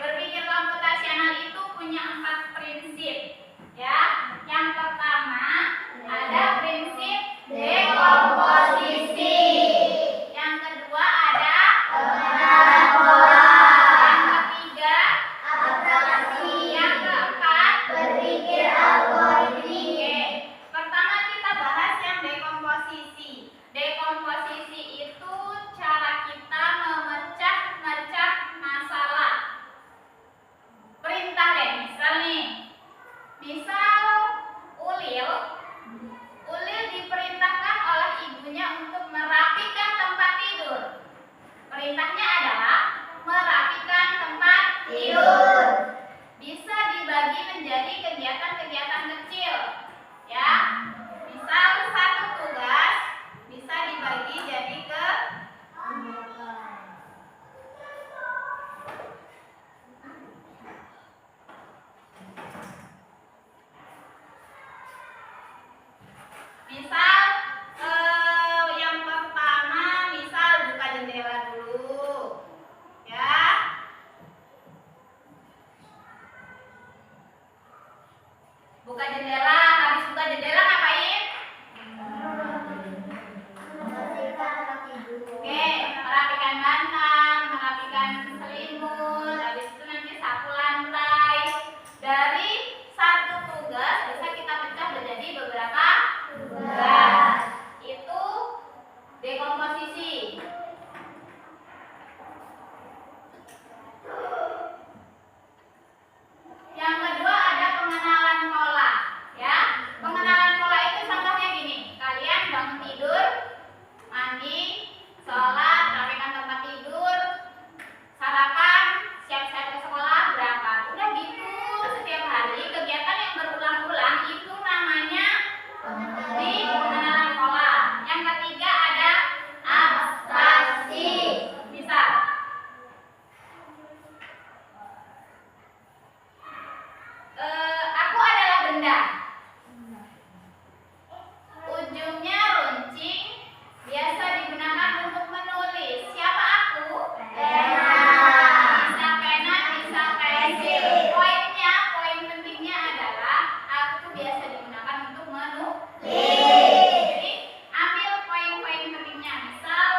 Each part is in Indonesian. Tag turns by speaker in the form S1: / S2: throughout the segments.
S1: Berpikir komputasional itu punya 4 prinsip, ya. perintahnya adalah merapikan tempat tidur. Bisa dibagi menjadi kegiatan-kegiatan kecil, ya. Misal satu tugas bisa dibagi jadi ke misal yang pertama, misal buka jendela dulu, ya. Buka jendela, habis buka jendela ngapain? Oke, merapikan bantal, merapikan selimut, habis itu nanti sapu lantai. Dari satu tugas bisa kita pecah menjadi beberapa tugas. Itu dekomposisi. Yang kedua ada pengenalan pola, ya. Pengenalan pola itu contohnya gini, kalian bangun tidur, mandi, sholat, rapikan tempat tidur, sarapan, siap-siap ke sekolah, berangkat. Udah gitu setiap hari, kegiatan yang berulang-ulang itu namanya di pengenalan pola. Yang ketiga ada abstraksi. Bisa. Aku adalah benda. Ujungnya runcing, biasa digunakan untuk menulis. Siapa aku? Pena. Bisa pena, bisa pensil. Poin pentingnya adalah aku biasa digunakan untuk menulis. Jadi ambil poin-poin pentingnya. Misal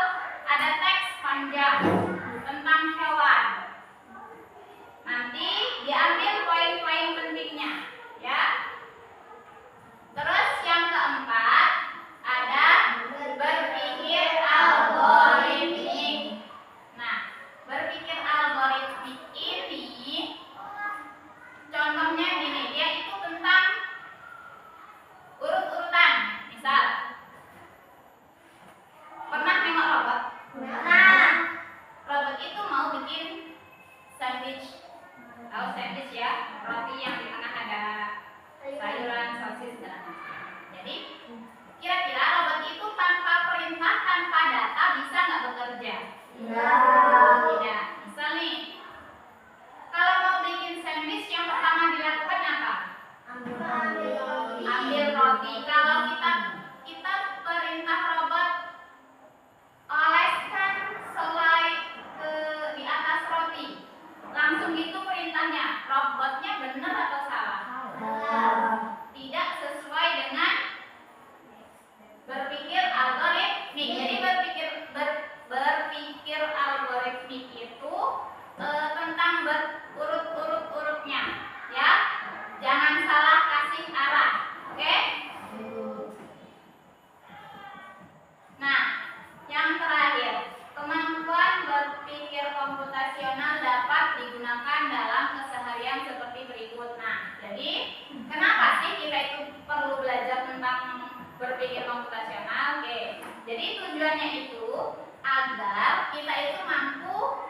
S1: ada teks panjang tentang hewan. Nanti diambil poin-poin pentingnya, ya. Terus yang keempat ada berpikir algoritmik. Nah, berpikir algoritmik ini contohnya gini, dia itu tentang urut-urutan. Misal, pernah nengok robot? Pernah. Robot itu mau bikin sandwich. Tahu sandwich ya? Roti yang di tengah ada sayuran, sosis, dan macam. Jadi, kira-kira robot itu tanpa perintah, tanpa data bisa nggak bekerja? Tidak. Misal nih, kalau mau bikin sandwich yang pertama dilakukan apa? Ambil roti. Kalau kita perintah robot oleskan selai di atas roti, langsung gitu perintahnya, robotnya benar atau salah? Tidak sesuai dengan berpikir algoritmik. Jadi berpikir algoritmik itu tentang berurut-urut-urutnya, ya. Jangan salah kasih arah, oke? Nah, yang terakhir, kemampuan berpikir komputasional dapat digunakan dalam keseharian seperti berikut. Nah, jadi kenapa sih kita itu perlu belajar tentang berpikir komputasional? Oke, jadi tujuannya itu agar kita itu mampu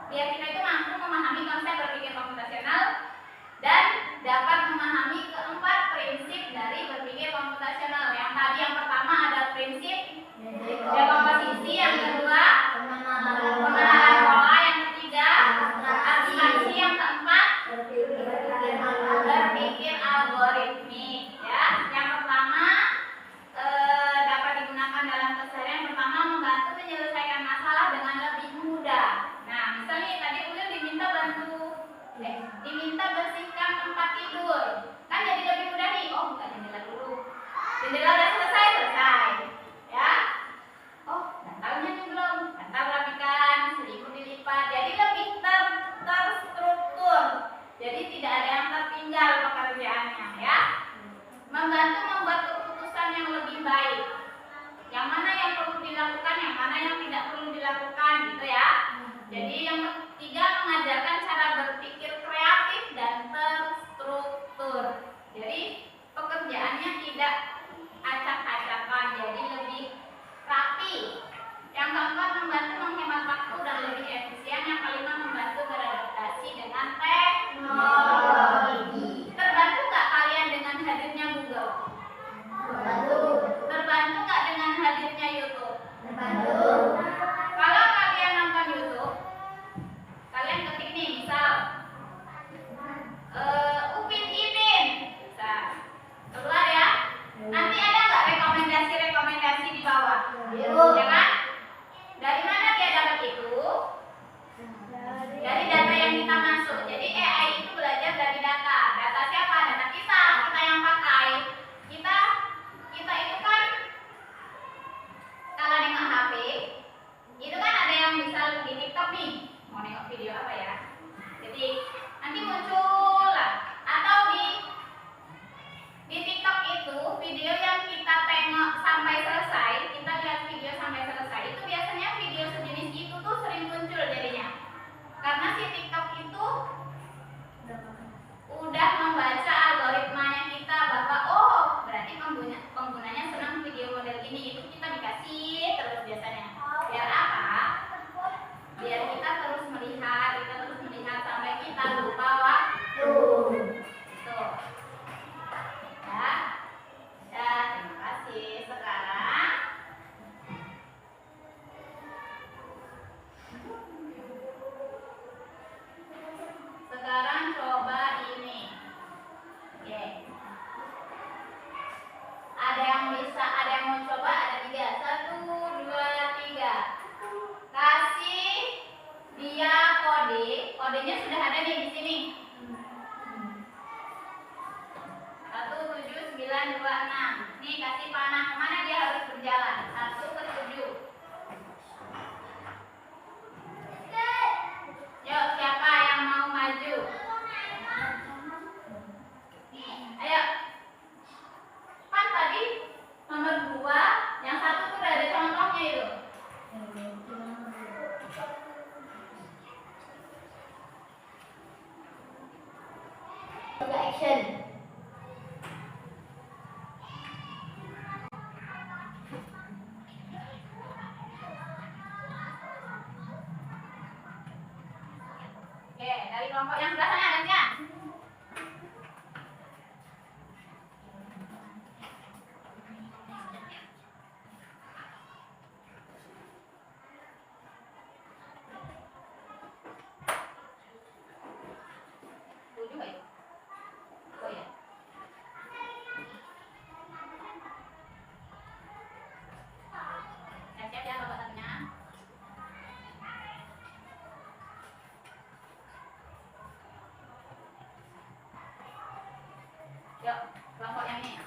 S1: biar kita itu mampu memahami konsep berpikir komputasional dan dapat memahami keempat prinsip dari berpikir komputasional. Yang tadi yang pertama ada prinsip dekomposisi, yang kedua pengenalan pola, yang ketiga abstraksi, yang keempat berpikir algoritmik, ya. Yang pertama dapat digunakan dalam keseharian. Pertama, membantu menyelesaikan masalah dengan lebih mudah. Nah, misalnya tadi Ulil diminta bersihkan tempat tidur, kan jadi lebih mudah nih. Oh, buka jendela dulu. Jendela udah selesai, ya. Oh, bantalnya nih belum. Bantal rapikan, selimut dilipat. Jadi lebih terstruktur. Jadi tidak ada yang tertinggal pekerjaannya, ya. Membantu membuat keputusan yang lebih baik. Yang mana yang perlu dilakukan, yang mana yang tidak perlu dilakukan, gitu ya. Jadi yang ketiga, mengajarkan cara berpikir kreatif dan terstruktur. Jadi pekerjaannya tidak acak-acakan, jadi lebih rapi. Yang Nih kasih panah, kemana dia harus berjalan? 1 ke 7. Yuk, siapa yang mau maju? Ayo. Kan tadi nomor 2, yang 1 tuh udah ada contohnya itu. Action. Oke, dari kelompok yang sebelah sana gantian. Tujuh ya? Oh ya. Siap-siap ya kelompok satunya. Yuk, kelompok yang ini.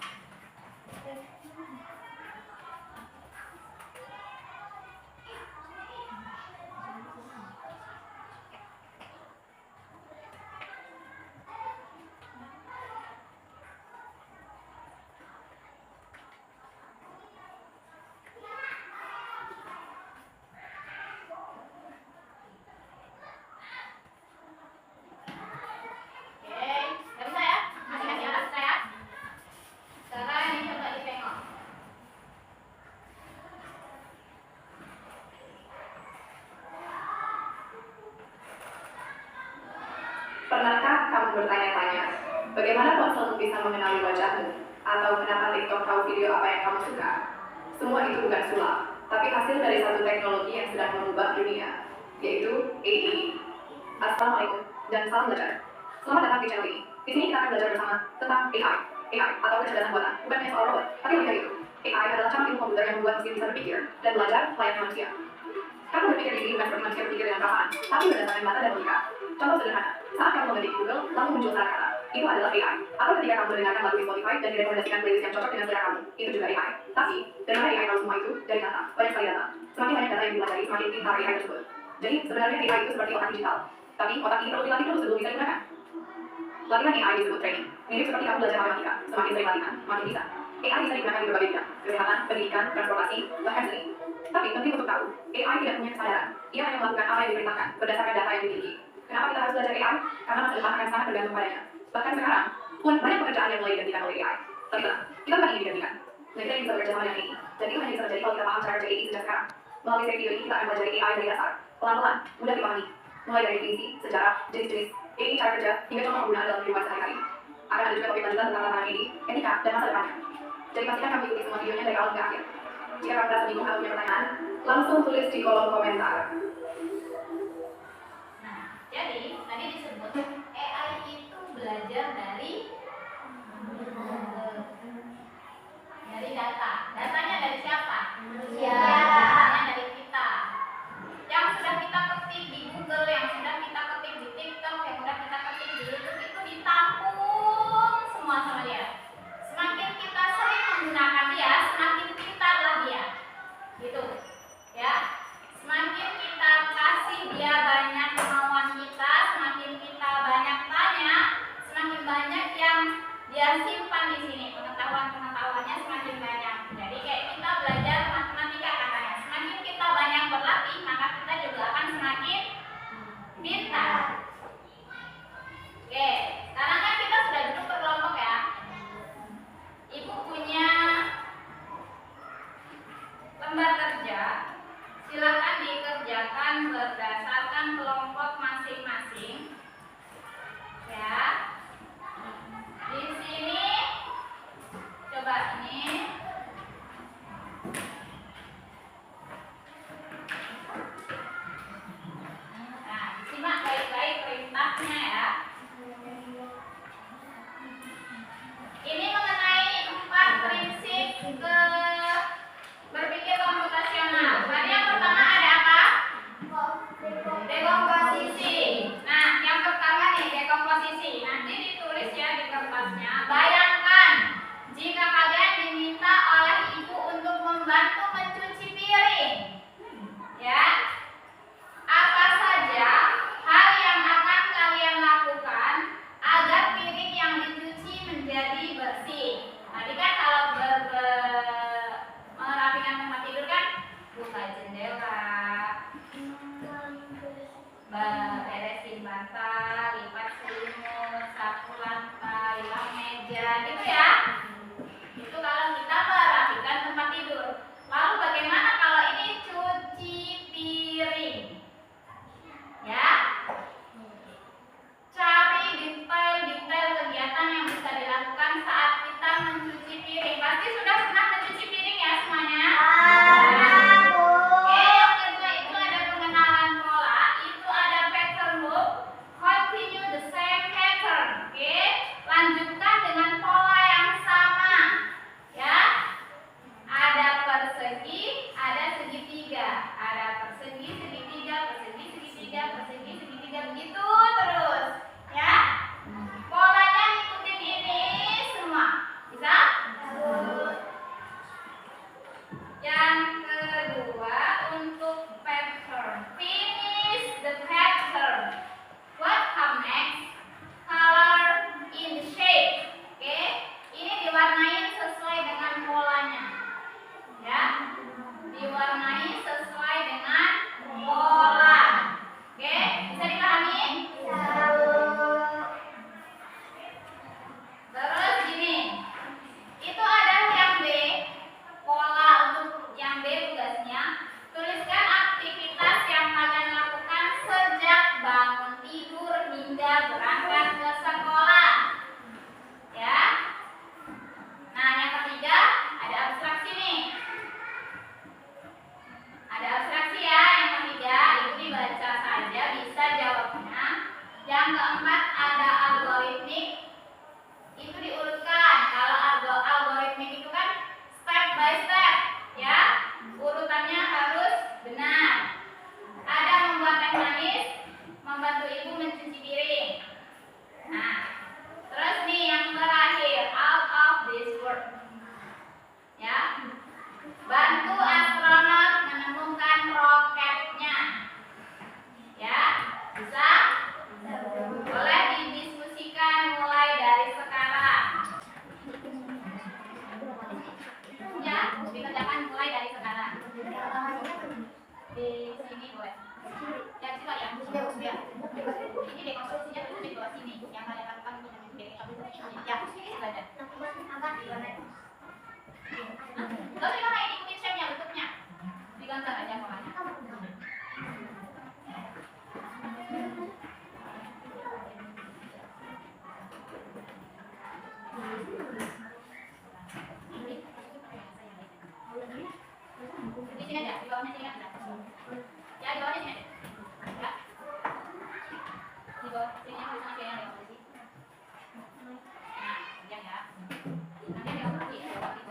S2: Pernahkah kamu bertanya-tanya, bagaimana ponsel bisa mengenali wajahmu? Atau kenapa TikTok tahu video apa yang kamu suka? Semua itu bukan sulap, tapi hasil dari satu teknologi yang sedang mengubah dunia, yaitu AI. Assalamualaikum, dan salam belajar. Selamat datang di channel ini. Di sini kita akan belajar bersama tentang AI. AI atau kecerdasan buatan, bukan hanya soal robot, tapi lebih dari itu. AI adalah cabang ilmu komputer yang membuat mesin bisa berpikir dan belajar layaknya manusia. Kamu berpikir di sini bukan seperti manusia berpikir dengan perasaan, tapi berdasarkan mata dan logika. Contoh sederhana, saat kamu mengetik Google, lalu muncul kata-kata, itu adalah AI. Atau ketika kamu mendengarkan lagu di Spotify dan direkomendasikan playlist yang cocok dengan selera kamu, itu juga AI. Tapi, dari mana AI tahu semua itu? Dari data, banyak sekali data. Semakin banyak data yang dipelajari, semakin pintar AI tersebut. Jadi, sebenarnya AI itu seperti otak digital. Tapi, otak ini perlu dilatih dulu sebelum bisa digunakan. Latihan AI disebut training. Mirip seperti kamu belajar matematika, semakin sering latihan, makin bisa. AI bisa digunakan di berbagai bidang, kesehatan, pendidikan, transportasi, bahkan seni. Tapi penting untuk tahu, AI tidak punya kesadaran. Ia hanya melakukan apa yang diperintahkan berdasarkan data yang dimiliki. Kenapa kita harus belajar AI? Karena masa depan akan sangat bergantung padanya. Bahkan sekarang, pun banyak pekerjaan yang mulai digantikan oleh AI. Tapi kita bukan ingin digantikan. Dan kita bisa bekerja sama dengan AI. Dan itu hanya bisa terjadi kalau kita paham cara kerja AI sejak sekarang. Melalui video ini kita akan belajar AI dari dasar, pelan-pelan, mudah dipahami. Mulai dari definisi, sejarah, jenis-jenis, AI cara kerja, hingga contoh penggunaan dalam kehidupan sehari-hari. Akan ada juga topik lanjutan tentang tantangan ini, etika, dan masa depannya. Jadi pastikan kamu ikuti semua videonya dari awal hingga akhir. Jika kamu merasa bingung atau punya pertanyaan, langsung tulis di kolom komentar.
S1: Nah, jadi tadi disebut AI itu belajar dari data. Datanya dari siapa? Datanya dari kita. Yang sudah kita ketik di Google, yang sudah kita ketik di TikTok, yang sudah kita ketik di YouTube itu ditampung semua sama dia. Semakin kita sering menggunakan dia, semakin pintarlah dia. Gitu. Ya. Semakin kita kasih dia banyak kemauan kita, semakin kita banyak tanya, semakin banyak yang dia simpan di sini. Pengetahuannya semakin banyak. Jadi kayak kita belajar matematika katanya. Semakin kita banyak berlatih, maka kita juga akan semakin pintar. Oke, sekarang kan kita sudah duduk berkelompok ya. Ibu punya lembar kerja. Silakan dikerjakan berdasarkan kelompok masing-masing. Ya. Di sini coba ini. Nah, simak baik-baik perintahnya ya. meja gitu ya. Itu kalau kita merapikan tempat tidur. Lalu bagaimana kalau ini cuci piring? Ya. Cari detail-detail kegiatan yang bisa dilakukan saat kita mencuci piring. Pasti sudah pernah mencuci piring ya semuanya? Oke, yang kedua itu ada pengenalan pola. Itu ada pattern book. Continue the same pattern. Oke, lanjutkan dengan pola yang sama. Ya. Ada persegi, ada segitiga. Ada persegi, segitiga, persegi, segitiga, persegi, segitiga, begitu terus. Ya. Polanya ngikutin ini semua. Bisa? Yang kedua untuk pattern. Finish the pattern. What come next? Color in the shape. Oke. Ini diwarnain sesuai dengan polanya. Ya. Diwarnai sesuai dengan pola. Oke, bisa dipahami? Terus gini. Itu ada yang B. Pola untuk yang B tugasnya. Tuliskan aktivitas yang kalian lakukan sejak bangun tidur hingga berangkat ke sekolah. Ya. Nah, yang ketiga ada abstraksi nih. Ada abstraksi ya, yang ketiga itu dibaca saja bisa jawabnya. Yang keempat ada algoritmik. Itu diurutkan. Kalau algoritmik itu kan step by step, ya. Urutannya harus benar. Ada membuat teh manis, membantu ibu mencuci piring. Nah, terus nih yang terakhir, out of this world. Ya. Bantu astronot menemukan roketnya. Ya, bisa? Boleh didiskusikan mulai dari sekarang. Ya, dikerjakan mulai dari sekarang. Di sini boleh. Ya, siapa ya? Ya. Ini dekonstruksinya tuh di bawah sini. Yang kalian lakukan untuk mencuci piring. Ya, belajar. Terus gimana ini ikutin shape-nya, bentuknya? Digantar aja polanya. Di sini aja, di bawahnya sini aja. Ya, di bawahnya sini aja. Ya. Di bawah sini aja, di sini aja. Nah, kemudian ya. Nanti di bawah sini, di bawah sini.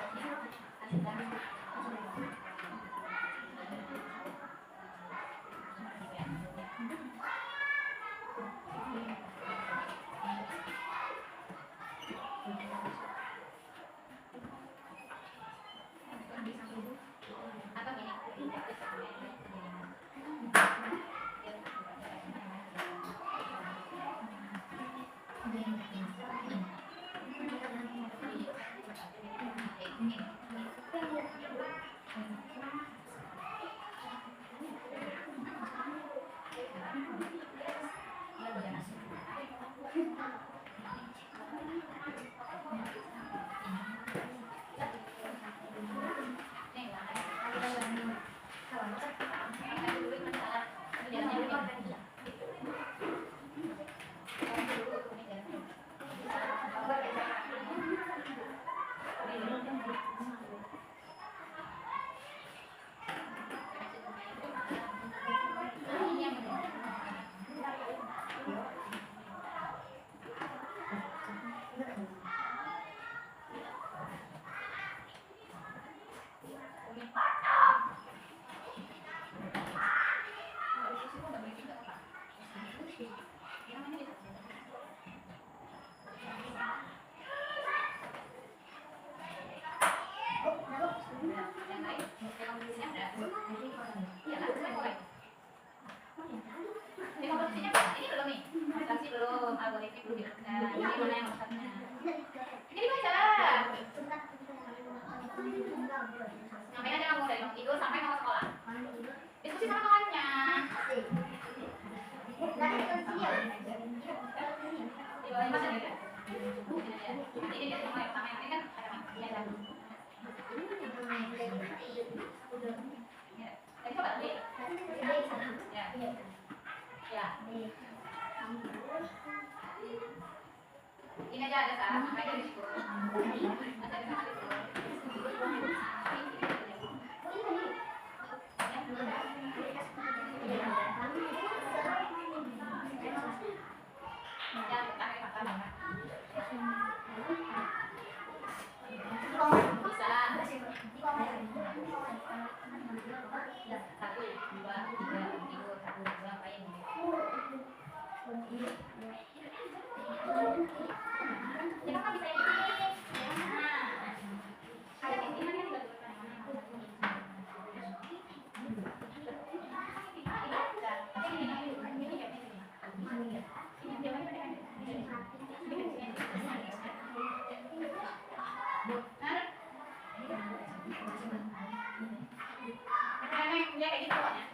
S1: Atau gini. algoritma belum dilakukan. Ini mana yang maksudnya? Ini dibaca. Ngapain aja kamu dari bangun tidur sampai kamu sekolah? Diskusi sama kawannya. Di bawah ini ada. Ini dia semua yang pertama ini kan ada biasa. Ya. Coba tadi. Ya. Ya. Ini aja ada salah makanya di situ. Ada di situ. Satu, dua, tiga, tidur, satu, dua, paling. Kita kan bisa ini. Ada ini kan juga. Dia kayak gitu pokoknya.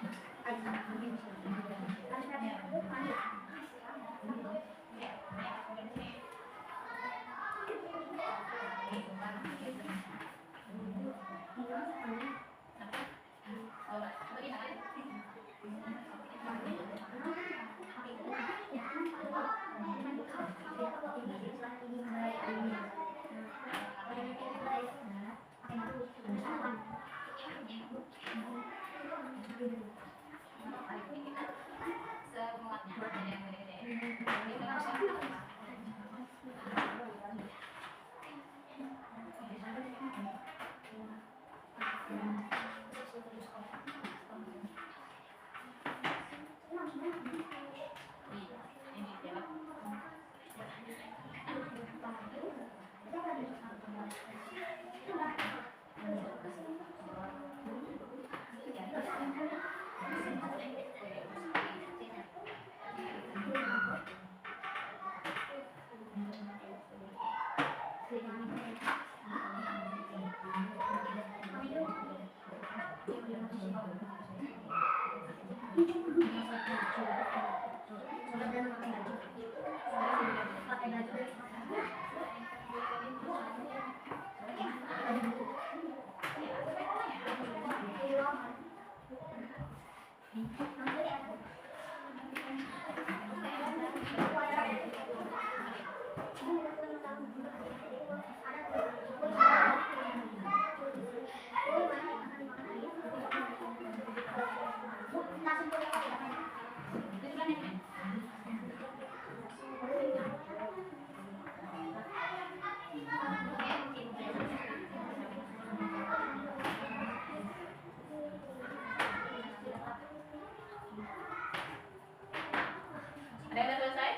S1: Ada yang udah selesai?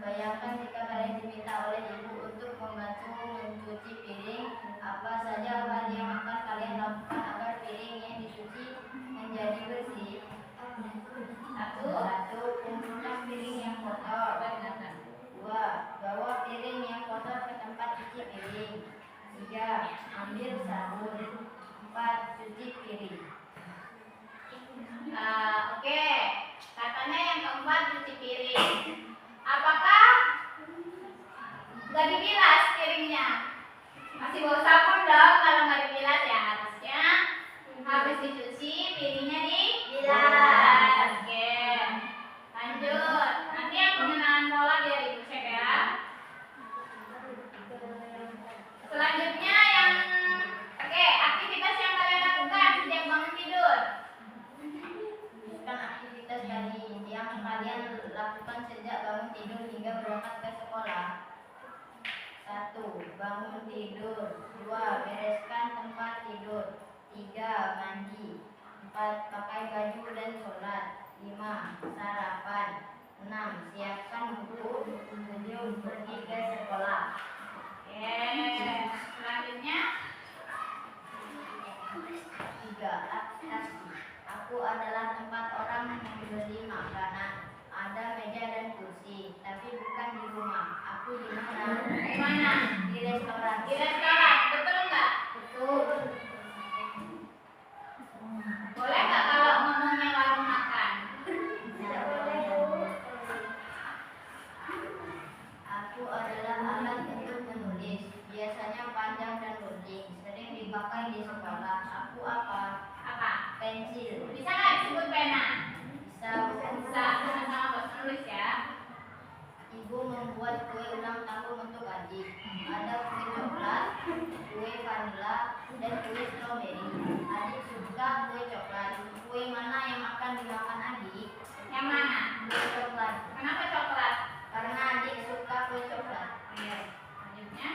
S1: Bayangkan jika kalian diminta oleh ibu untuk membantu mencuci piring, apa saja hal yang akan kalian lakukan agar piring yang dicuci menjadi bersih? Satu, kumpulkan piring yang kotor. Dua, bawa piring yang kotor ke tempat cuci piring. Tiga, ambil sabun. Empat, cuci piring. Oke, katanya yang keempat cuci piring. Apakah nggak dibilas piringnya? Masih bau sabun dong kalau nggak dibilas ya. Harusnya habis dicuci piringnya dibilas. Oke, lanjut. Nanti yang pengenalan pola biar ibu cek ya. Selanjutnya yang aktivitas yang kalian lakukan sejak bangun tidur. Bukan aktivitas tadi yang kalian lakukan sejak bangun tidur hingga berangkat ke sekolah. 1. Bangun tidur. 2. Bereskan tempat tidur. 3. Mandi. 4. Pakai baju dan sholat. 5. Sarapan. 6. Siapkan buku. 7. Pergi ke sekolah. Oke, selanjutnya 3. Aksi. Aku adalah tempat orang membeli makanan. Ada meja dan kursi, tapi bukan di rumah. Aku di mana? Di mana? Di restoran. Di restoran, betul nggak? Betul. Boleh nggak kalau ngomongnya warung makan? Tidak boleh. Aku adalah alat untuk menulis. Biasanya panjang dan gunting. Sering dipakai di sekolah. Aku apa? Pensil. Bisa nggak disebut pena? Bisa. Sama-sama bahasa tulis ya. Ibu membuat kue ulang tahun untuk adik. Ada kue coklat, kue vanila, dan kue stroberi. Adik suka kue coklat. Kue mana yang akan dimakan adik? Yang mana? Kue coklat. Kenapa coklat? Karena adik suka kue coklat. Iya. Lanjutnya.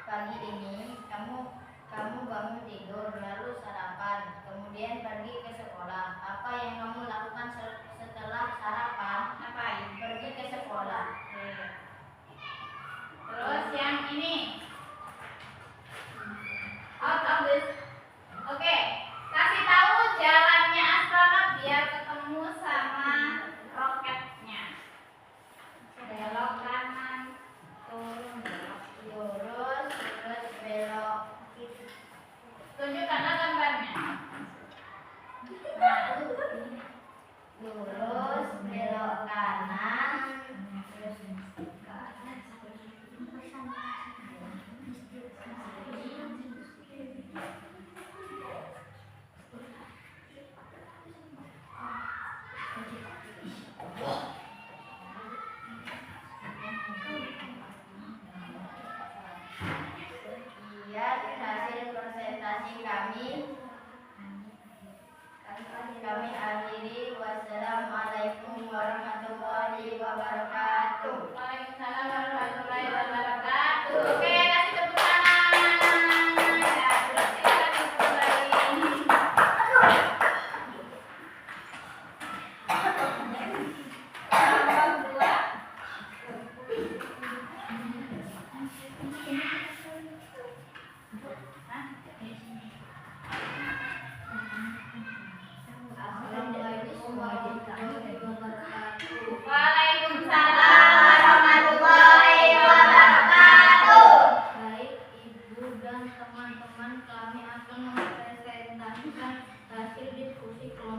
S1: Pagi ini kamu bangun tidur lalu sarapan, kemudian pergi ke sekolah. Apa yang kamu lakukan setelah sarapan? Ngapain? Pergi ke sekolah. Terus yang ini, out of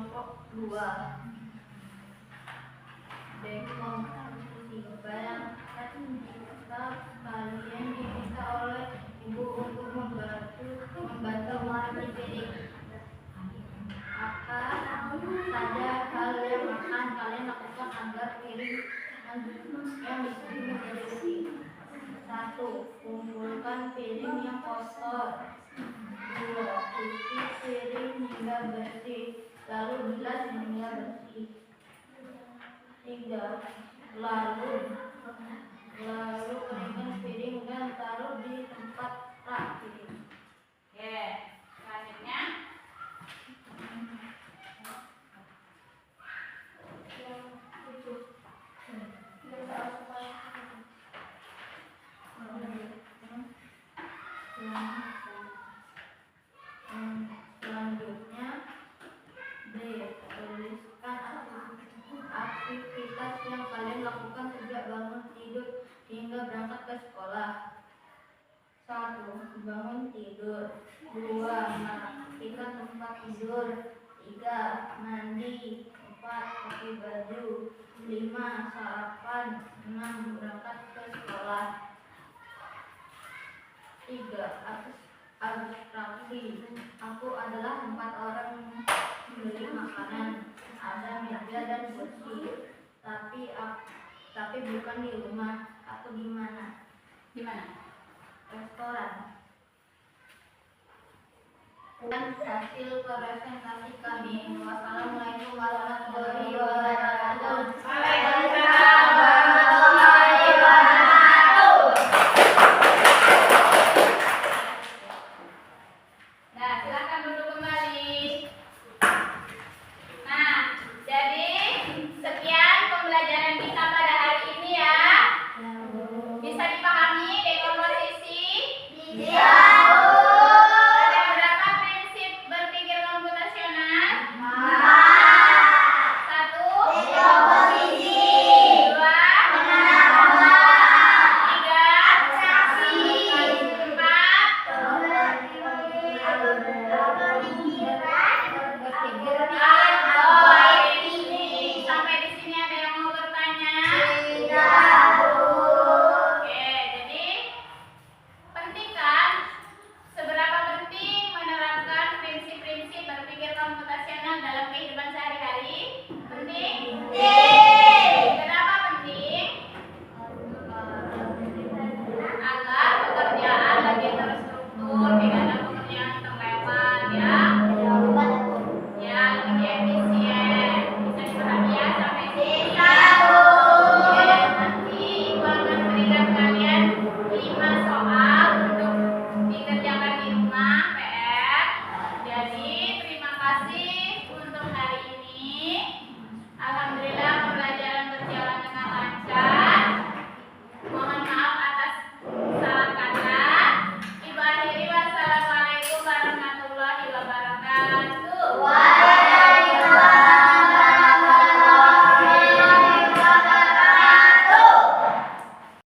S1: Kelompok 2. Dekomposisi. Bayangkan jika kalian diminta oleh ibu untuk membantu memasak piring. Apa saja hal yang akan kalian lakukan agar piring yang dicuci menjadi bersih? 1. Kumpulkan piring yang kotor. 2. Cuci piring hingga bersih, lalu bilas hingga bersih. 3. Lalu keringkan piring dan taruh di tempat rak piring. Oke, selanjutnya selanjutnya tuliskan aktivitas yang kalian lakukan sejak bangun tidur hingga berangkat ke sekolah. 1. Bangun tidur. 2. Merapikan tempat tidur. 3. Mandi. 4. Pakai baju. 5. Sarapan. 6. Berangkat ke sekolah. 3. Abstraksi. Aku adalah 4 orang membeli makanan. Ada meja dan kursi. Tapi bukan di rumah. Aku di mana?
S2: Di mana?
S1: Restoran. Dan hasil presentasi kami. Wassalamualaikum warahmatullahi wabarakatuh.
S2: Waalaikumsalam.